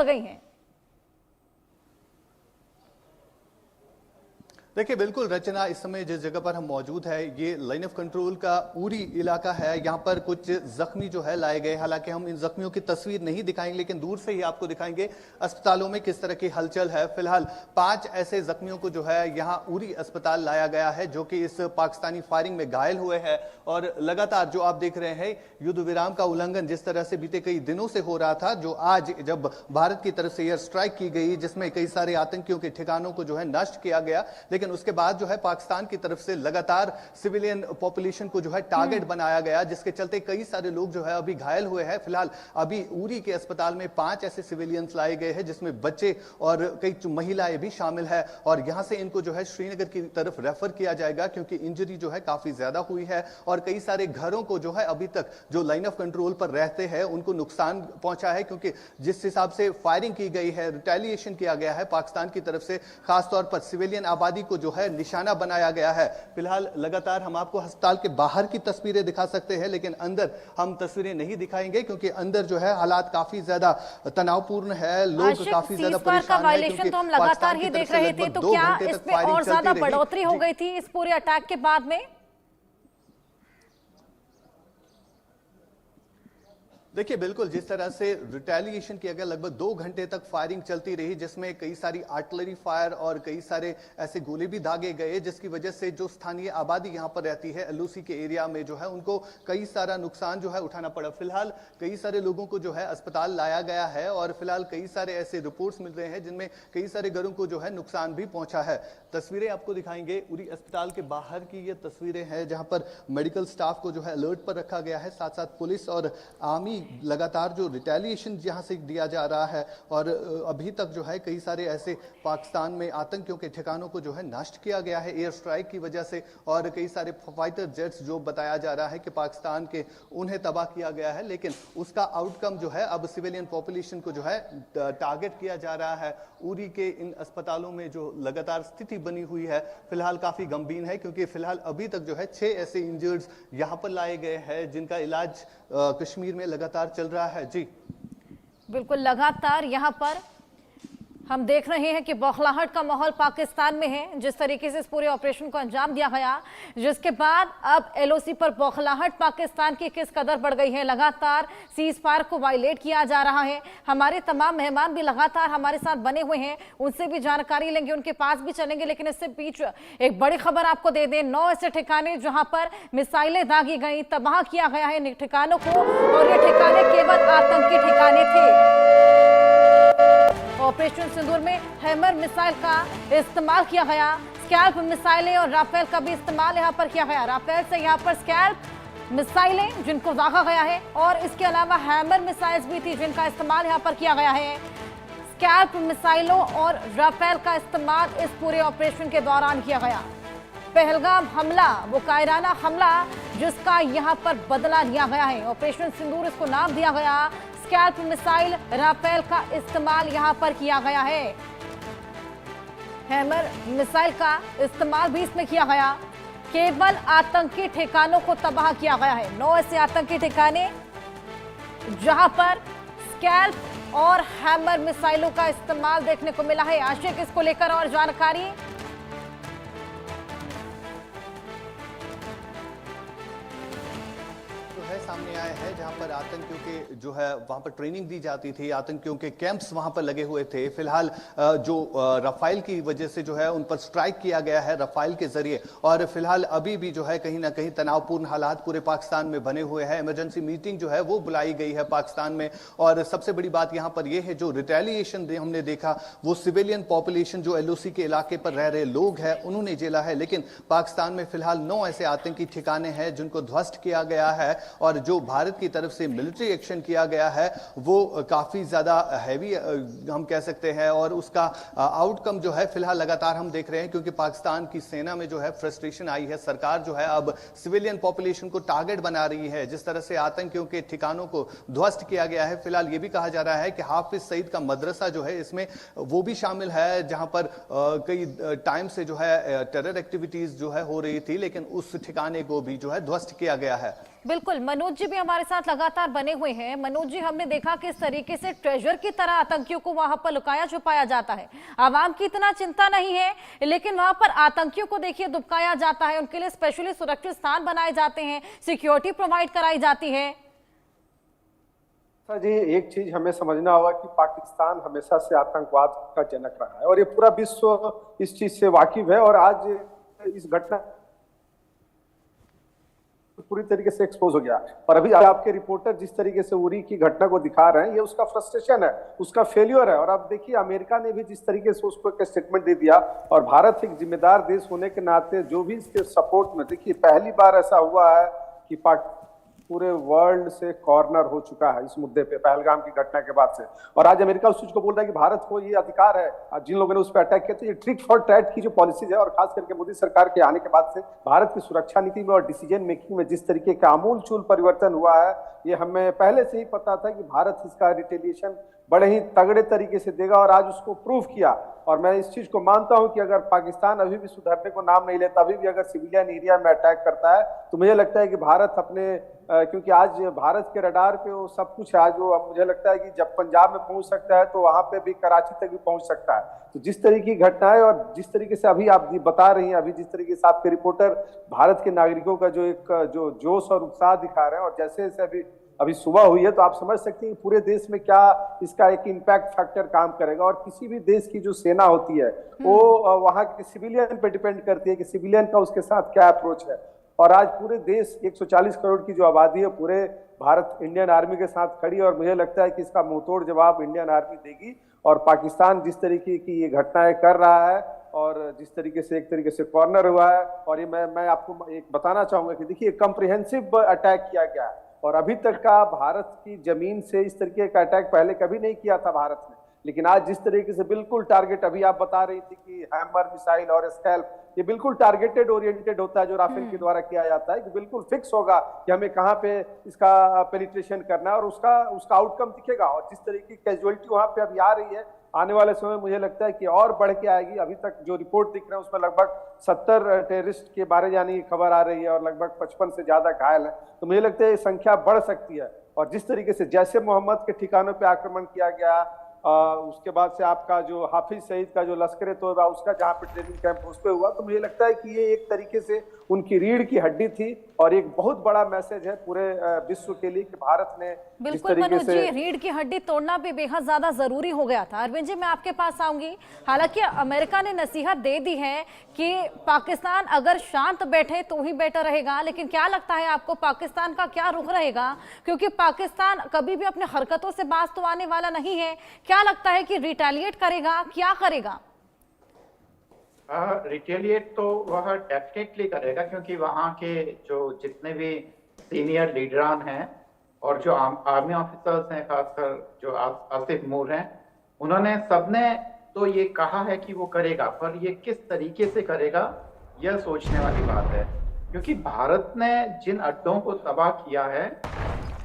बढ़ गई हैं। देखिए बिल्कुल रचना, इस समय जिस जगह पर हम मौजूद है ये लाइन ऑफ कंट्रोल का पूरी इलाका है। यहाँ पर कुछ जख्मी जो है लाए गए, हालांकि हम इन जख्मियों की तस्वीर नहीं दिखाएंगे लेकिन दूर से ही आपको दिखाएंगे अस्पतालों में किस तरह की हलचल है। फिलहाल 5 ऐसे जख्मियों को जो है यहाँ उरी अस्पताल लाया गया है जो कि इस पाकिस्तानी फायरिंग में घायल हुए हैं। और लगातार जो आप देख रहे हैं युद्ध विराम का उल्लंघन जिस तरह से बीते कई दिनों से हो रहा था, जो आज जब भारत की तरफ से एयर स्ट्राइक की गई जिसमें कई सारे आतंकियों के ठिकानों को जो है नष्ट किया गया, लेकिन उसके बाद जो है पाकिस्तान की तरफ से लगातार सिविलियन पॉपुलेशन को जो है टारगेट बनाया गया, जिसके चलते कई सारे लोग जो है अभी घायल हुए हैं। फिलहाल अभी उरी के अस्पताल में 5 ऐसे सिविलियंस लाए गए हैं जिसमें बच्चे और कई महिलाएं भी शामिल है और यहां से इनको जो है श्रीनगर की तरफ रेफर किया जाएगा क्योंकि इंजरी जो है काफी ज्यादा हुई है और कई सारे घरों को जो है अभी तक जो लाइन ऑफ कंट्रोल पर रहते हैं उनको नुकसान पहुंचा है, क्योंकि जिस हिसाब से फायरिंग की गई है, रिटेलिएशन किया गया है पाकिस्तान की तरफ से, खासतौर पर सिविलियन आबादी को जो है निशाना बनाया गया है। फिलहाल लगातार हम आपको अस्पताल के बाहर की तस्वीरें दिखा सकते हैं लेकिन अंदर हम तस्वीरें नहीं दिखाएंगे क्योंकि अंदर जो है हालात काफी ज्यादा तनावपूर्ण है, लोग काफी ज्यादा परेशान हैं क्योंकि तो हम लगातार ही देख रहे थे, तो क्या इसमें और ज्यादा बढ़ोतरी हो गई थी इस पूरे अटैक के बाद में? देखिए बिल्कुल जिस तरह से रिटेलिएशन किया गया, लगभग 2 घंटे तक फायरिंग चलती रही जिसमें कई सारी आर्टिलरी फायर और कई सारे ऐसे गोले भी दागे गए जिसकी वजह से जो स्थानीय आबादी यहां पर रहती है एलओसी के एरिया में जो है उनको कई सारा नुकसान जो है उठाना पड़ा। फिलहाल कई सारे लोगों को जो है अस्पताल लाया गया है और फिलहाल कई सारे ऐसे रिपोर्ट्स मिल रहे हैं जिनमें कई सारे घरों को जो है नुकसान भी पहुंचा है। तस्वीरें आपको दिखाएंगे उरी अस्पताल के बाहर की, ये तस्वीरें हैं जहां पर मेडिकल स्टाफ को जो है अलर्ट पर रखा गया है, साथ साथ पुलिस और आर्मी लगातार जो रिटेलिएशन यहां से दिया जा रहा है और अभी तक जो है कई सारे ऐसे पाकिस्तान में आतंकियों के ठिकानों को जो है नष्ट किया गया है एयर स्ट्राइक की वजह से और कई सारे फाइटर जेट्स जो बताया जा रहा है कि पाकिस्तान के उन्हें तबाह किया गया है, लेकिन उसका आउटकम जो है अब सिविलियन पॉपुलेशन को जो है टारगेट किया जा रहा है। उरी के इन अस्पतालों में जो लगातार स्थिति बनी हुई है फिलहाल काफी गंभीर है क्योंकि फिलहाल अभी तक जो है 6 ऐसे इंजर्ड्स यहां पर लाए गए हैं जिनका इलाज कश्मीर में लगातार चल रहा है। जी बिल्कुल, लगातार यहां पर हम देख रहे हैं कि बौखलाहट का माहौल पाकिस्तान में है। जिस तरीके से इस पूरे ऑपरेशन को अंजाम दिया गया, जिसके बाद अब एलओसी पर बौखलाहट पाकिस्तान की किस कदर बढ़ गई है, लगातार सीज फायर को वायलेट किया जा रहा है। हमारे तमाम मेहमान भी लगातार हमारे साथ बने हुए हैं, उनसे भी जानकारी लेंगे, उनके पास भी चलेंगे। लेकिन इससे बीच एक बड़ी खबर आपको दे दें, 9 ऐसे ठिकाने जहां पर मिसाइलें दागी गई, तबाह किया गया है इन ठिकानों को और ये ठिकाने केवल आतंकी ठिकाने थे। ऑपरेशन सिंदूर में हैमर मिसाइल का इस्तेमाल किया गया, स्कैल्प मिसाइलें और राफेल का भी इस्तेमाल यहां पर किया गया। राफेल से यहां पर स्कैल्प मिसाइलें जिनको दागा गया है और इसके अलावा हैमर मिसाइल्स भी थी जिनका इस्तेमाल यहां पर किया गया है। स्कैल्प मिसाइलों और राफेल का इस्तेमाल इस पूरे ऑपरेशन के दौरान किया गया। पहलगाम हमला, वो कायराना हमला जिसका यहां पर बदला लिया गया है, ऑपरेशन सिंदूर इसको नाम दिया गया। स्कैल्प मिसाइल, राफेल का इस्तेमाल यहां पर किया गया है, हैमर मिसाइल का इस्तेमाल भी इसमें किया गया। केवल आतंकी ठिकानों को तबाह किया गया है, 9 ऐसे आतंकी ठिकाने जहां पर स्कैल्प और हैमर मिसाइलों का इस्तेमाल देखने को मिला है। आशिक, इसको लेकर और जानकारी? सामने आया है जहां पर आतंकियों के जो है वहां पर ट्रेनिंग दी जाती थी, आतंकियों के कैंप्स वहां पर लगे हुए थे। फिलहाल जो रफाइल की वजह से जो है उन पर स्ट्राइक किया गया है रफाइल के जरिए और फिलहाल अभी भी जो है कहीं ना कहीं तनावपूर्ण हालात पूरे पाकिस्तान में बने हुए हैं। इमरजेंसी मीटिंग जो है वो बुलाई गई है पाकिस्तान में और सबसे बड़ी बात यहां पर यह है जो रिटेलिएशन हमने देखा वो सिविलियन पॉपुलेशन जो एलओसी के इलाके पर रह रहे लोग हैं उन्होंने झेला है, लेकिन पाकिस्तान में फिलहाल 9 ऐसे आतंकी ठिकाने हैं जिनको ध्वस्त किया गया है और जो भारत की तरफ से मिलिट्री एक्शन किया गया है वो काफी ज्यादा हैवी हम कह सकते हैं और उसका आउटकम जो है फिलहाल लगातार हम देख रहे हैं क्योंकि पाकिस्तान की सेना में जो है फ्रस्ट्रेशन आई है। सरकार जो है अब सिविलियन पॉपुलेशन को टारगेट बना रही है। जिस तरह से आतंकियों के ठिकानों को ध्वस्त किया गया है, फिलहाल ये भी कहा जा रहा है कि हाफिज सईद का मदरसा जो है इसमें वो भी शामिल है जहां पर कई टाइम से जो है टेरर एक्टिविटीज जो है हो रही थी, लेकिन उस ठिकाने को भी जो है ध्वस्त किया गया है। बिल्कुल, मनोज जी भी हमारे साथ लगातार बने हुए हैं। मनोज जी, हमने देखा किस तरीके से ट्रेजर की तरह आतंकियों को वहां पर लुकाया छुपाया जाता है। आवाम की इतना चिंता नहीं है, लेकिन वहां पर आतंकियों को देखिए दुबकाया जाता है, उनके लिए स्पेशली सुरक्षित स्थान बनाए जाते हैं, सिक्योरिटी प्रोवाइड कराई जाती है। जी, एक चीज हमें समझना होगा कि पाकिस्तान हमेशा से आतंकवाद का जनक रहा है और ये पूरा विश्व इस चीज से वाकिफ है। और आज इस घटना पूरी तरीके से एक्सपोज हो गया। और अभी आपके रिपोर्टर जिस तरीके से उरी की घटना को दिखा रहे हैं, ये उसका फ्रस्ट्रेशन है, उसका फेल्योर है। और अब देखिए, अमेरिका ने भी जिस तरीके से उसको एक स्टेटमेंट दे दिया, और भारत एक जिम्मेदार देश होने के नाते जो भी इसके सपोर्ट में, देखिए पहली बार ऐसा हुआ है कि पूरे वर्ल्ड से कॉर्नर हो चुका है इस मुद्दे पे, पहलगाम की घटना के बाद से। और आज अमेरिका उस चीज को बोल रहा है कि भारत को ये अधिकार है, जिन लोगों ने उस पर अटैक किया। तो ये ट्रिक फॉर ट्रैट की जो पॉलिसीज है, और खास करके मोदी सरकार के आने के बाद से भारत की सुरक्षा नीति में और डिसीजन मेकिंग में जिस तरीके का आमूलचूल परिवर्तन हुआ है, ये हमें पहले से ही पता था कि भारत इसका रिटेलिएशन बड़े ही तगड़े तरीके से देगा, और आज उसको प्रूव किया। और मैं इस चीज को मानता हूं कि अगर पाकिस्तान अभी भी सुधरने को नाम नहीं लेता, अभी भी अगर सिविलियन एरिया में अटैक करता है, तो मुझे लगता है कि भारत अपने क्योंकि आज भारत के रडार पे वो सब कुछ है। आज वो, मुझे लगता है कि जब पंजाब में पहुंच सकता है, तो वहां पे भी कराची तक भी पहुंच सकता है। तो जिस तरीके की घटनाएं और जिस तरीके से अभी आप बता रही हैं, अभी जिस तरीके से आपके रिपोर्टर भारत के नागरिकों का जो एक जो जोश और उत्साह दिखा रहे हैं, और जैसे जैसे अभी सुबह हुई है, तो आप समझ सकते हैं कि पूरे देश में क्या इसका एक इम्पैक्ट फैक्टर काम करेगा। और किसी भी देश की जो सेना होती है, वो वहां के सिविलियन पे डिपेंड करती है कि सिविलियन का उसके साथ क्या अप्रोच है। और आज पूरे देश 140 करोड़ की जो आबादी है, पूरे भारत इंडियन आर्मी के साथ खड़ी है। और मुझे लगता है कि इसका मुंहतोड़ जवाब इंडियन आर्मी देगी। और पाकिस्तान जिस तरीके की ये घटनाएं कर रहा है, और जिस तरीके से एक तरीके से कॉर्नर हुआ है, और ये मैं आपको एक बताना चाहूंगा कि देखिए, कॉम्प्रिहेंसिव अटैक किया गया है, और अभी तक का भारत की जमीन से इस तरीके का अटैक पहले कभी नहीं किया था भारत ने। लेकिन आज जिस तरीके से बिल्कुल टारगेट, अभी आप बता रही थी कि हैमर मिसाइल और स्कैल्प, ये बिल्कुल टारगेटेड ओरिएंटेड होता है जो राफेल के द्वारा किया जाता है, कि बिल्कुल फिक्स होगा कि हमें कहां पे इसका पेनिट्रेशन करना है, और उसका आउटकम दिखेगा। और जिस तरीके की कैजुअलिटी वहां पे अभी आ रही है, आने वाले समय मुझे लगता है कि और बढ़ के आएगी। अभी तक जो रिपोर्ट दिख रहे हैं, उसमें लगभग 70 टेररिस्ट के बारे जाने की खबर आ रही है, और लगभग 55 से ज्यादा घायल है। तो मुझे लगता है ये संख्या बढ़ सकती है। और जिस तरीके से जैसे मोहम्मद के ठिकानों पे आक्रमण किया गया, उसके बाद से आपका जो हाफिज सईद का जो लश्कर तोयबा, उसका जहाँ पे ट्रेनिंग कैंप उस पे हुआ, तो मुझे लगता है कि ये एक तरीके से उनकी रीढ़ की हड्डी थी, और एक बहुत बड़ा मैसेज है पूरे विश्व के लिए कि भारत ने बिल्कुल मनोज जी, रीढ़ की हड्डी तोड़ना भी बेहद ज्यादा जरूरी हो गया था। अरविंद जी, मैं आपके पास आऊंगी। हालांकि अमेरिका ने नसीहत दे दी है कि पाकिस्तान अगर शांत बैठे तो ही बेटर रहेगा, लेकिन क्या लगता है आपको पाकिस्तान का क्या रुख रहेगा? क्योंकि पाकिस्तान कभी भी अपने हरकतों से बाज तो आने वाला नहीं है। क्या लगता है कि रिटेलिएट करेगा, क्या करेगा? रिटेलिएट तो वह डेफिनेटली करेगा, क्योंकि वहाँ के जो जितने भी सीनियर लीडरान हैं और जो आर्मी ऑफिसर्स हैं, खासकर जो आसिफ मूर हैं, उन्होंने सबने तो ये कहा है कि वो करेगा, पर ये किस तरीके से करेगा यह सोचने वाली बात है। क्योंकि भारत ने जिन अड्डों को तबाह किया है,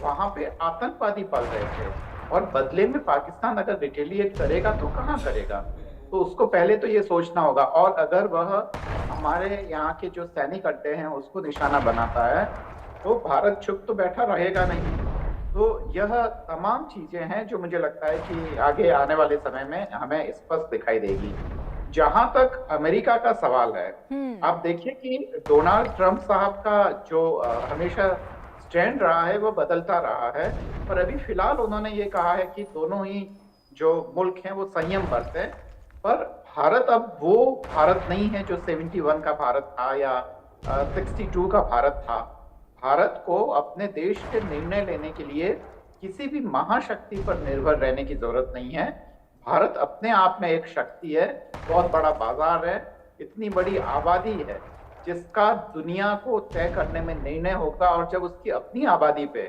वहाँ पे आतंकवादी पल रहे थे, और बदले में पाकिस्तान अगर रिटेलिएट करेगा तो कहाँ करेगा? तो उसको पहले तो ये सोचना होगा। और अगर वह हमारे यहाँ के जो सैनिक अड्डे हैं उसको निशाना बनाता है, तो भारत चुप तो बैठा रहेगा नहीं। तो यह तमाम चीजें हैं जो मुझे लगता है कि आगे आने वाले समय में हमें स्पष्ट दिखाई देगी। जहां तक अमेरिका का सवाल है, आप देखिए कि डोनाल्ड ट्रंप साहब का जो हमेशा स्टैंड रहा है वो बदलता रहा है, पर अभी फिलहाल उन्होंने ये कहा है कि दोनों ही जो मुल्क हैं वो संयम बरतें। पर भारत अब वो भारत नहीं है जो 71 का भारत था या 62 का भारत था। भारत को अपने देश के निर्णय लेने के लिए किसी भी महाशक्ति पर निर्भर रहने की जरूरत नहीं है। भारत अपने आप में एक शक्ति है, बहुत बड़ा बाजार है, इतनी बड़ी आबादी है जिसका दुनिया को तय करने में निर्णय होगा। और जब उसकी अपनी आबादी पे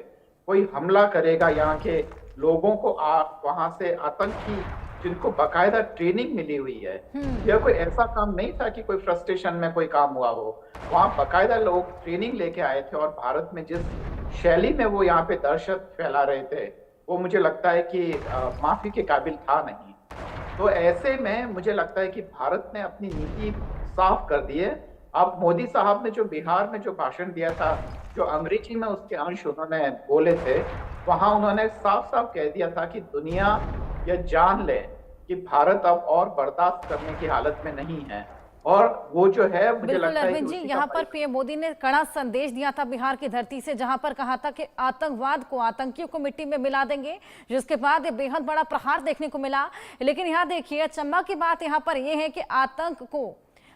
कोई हमला करेगा, यहाँ के लोगों को वहां से आतंकी जिनको बाकायदा ट्रेनिंग मिली हुई है, यह कोई ऐसा काम नहीं था कि कोई फ्रस्ट्रेशन में कोई काम हुआ हो, वहां बाकायदा लोग ट्रेनिंग लेके आए थे। और भारत में जिस शैली में वो यहाँ पे दहशत फैला रहे थे, वो मुझे लगता है कि माफी के काबिल था नहीं। तो ऐसे में मुझे लगता है कि भारत ने अपनी नीति साफ कर दी है अब मोदी साहब ने जो बिहार में जो भाषण दिया था, जो अंग्रेजी में उसके अंश उन्होंने बोले थे, वहां उन्होंने साफ साफ कह दिया था कि दुनिया यह जान ले कि भारत अब और बर्दाश्त करने की हालत में नहीं है। और वो जो है, मुझे बिल्कुल लगता है अरविंद कि जी, उसी यहाँ का पर पीएम मोदी ने कड़ा संदेश दिया था बिहार की धरती से, जहां पर कहा था कि आतंकवाद को, आतंकियों को मिट्टी में मिला देंगे, जिसके बाद ये बेहद बड़ा प्रहार देखने को मिला। लेकिन यहाँ देखिए, अचंभा की बात यहाँ पर यह है कि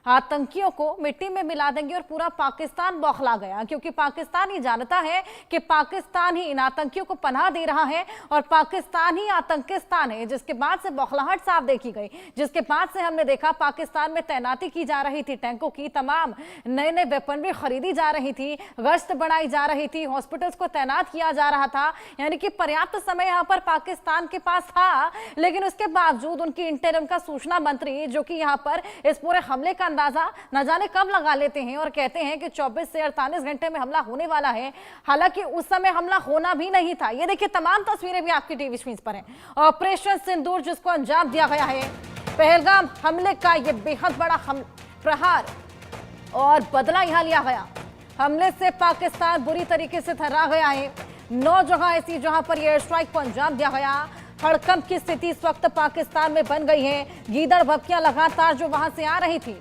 आतंकियों को मिट्टी में मिला देंगे और पूरा पाकिस्तान बौखला गया, क्योंकि पाकिस्तान ही जानता है कि पाकिस्तान ही इन आतंकियों को पनाह दे रहा है और पाकिस्तान ही आतंकिस्तान है। जिसके बाद से बौखलाहट साफ देखी गई, जिसके बाद से हमने देखा पाकिस्तान में तैनाती की जा रही थी, टैंकों की तमाम नए नए वेपनरी खरीदी जा रही थी, गश्त बढ़ाई जा रही थी, हॉस्पिटल्स को तैनात किया जा रहा था, यानी कि पर्याप्त समय यहाँ पर पाकिस्तान के पास था। लेकिन उसके बावजूद उनकी इंटरिम का सूचना मंत्री, जो कि यहाँ पर इस पूरे हमले का अंदाजा न जाने कब लगा लेते हैं और कहते हैं कि 24 से 48 घंटे में हमला होने वाला है, हालांकि उस समय हमला होना भी नहीं था। ये देखिए, तमाम तस्वीरें भी आपकी टीवी स्क्रीन पर हैं। ऑपरेशन सिंदूर जिसको अंजाम दिया गया है, पहलगाम हमले का ये बेहद बड़ा प्रहार और बदला यहां लिया गया। हमले से पाकिस्तान बुरी तरीके से थर्रा गया है। 9 जगह ऐसी जहां पर एयर स्ट्राइक को अंजाम दिया गया। हड़कंप की स्थिति इस वक्त पाकिस्तान में बन गई है। गीदड़ भपकियां लगातार जो वहां से आ रही थी,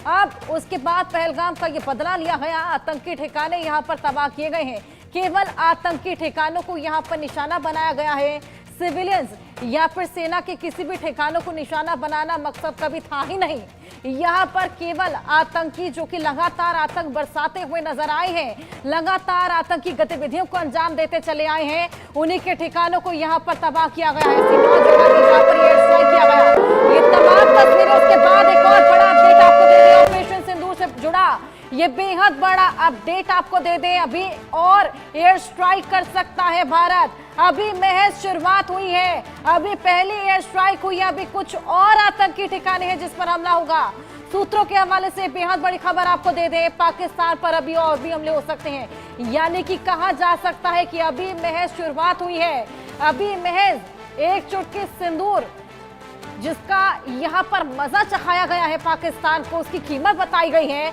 अब उसके बाद पहलगाम का ये बदला लिया गया। आतंकी ठिकाने यहां पर तबाह किए गए हैं। केवल आतंकी ठिकानों को यहां पर निशाना बनाया गया है। सिविलियंस या फिर सेना के किसी भी ठिकानों को निशाना बनाना मकसद कभी था ही नहीं। यहाँ पर केवल आतंकी जो कि लगातार आतंक बरसाते हुए नजर आए हैं, लगातार आतंकी गतिविधियों को अंजाम देते चले आए हैं, उन्हीं के ठिकानों को यहाँ पर तबाह किया गया है। जहाँ पर एयर स्ट्राइक किया गया, ये तमाम तस्वीरें। उसके बाद एक और बड़ा अपडेट आपको दे दें ऑपरेशन सिंदूर से जुड़ा, ये बेहद बड़ा अपडेट आपको दे दें। अभी और एयर स्ट्राइक कर सकता है भारत। अभी महज शुरुआत हुई है, अभी पहली एयर स्ट्राइक हुई है, अभी कुछ और आतंकी ठिकाने हैं जिस पर हमला होगा। सूत्रों के हवाले से बेहद बड़ी खबर आपको दे दें, पाकिस्तान पर अभी और भी हमले हो सकते हैं। यानी कि कहा जा सकता है कि अभी महज शुरुआत हुई है, अभी महज एक चुटकी सिंदूर जिसका यहाँ पर मजा चखाया गया है पाकिस्तान को, उसकी कीमत बताई गई है।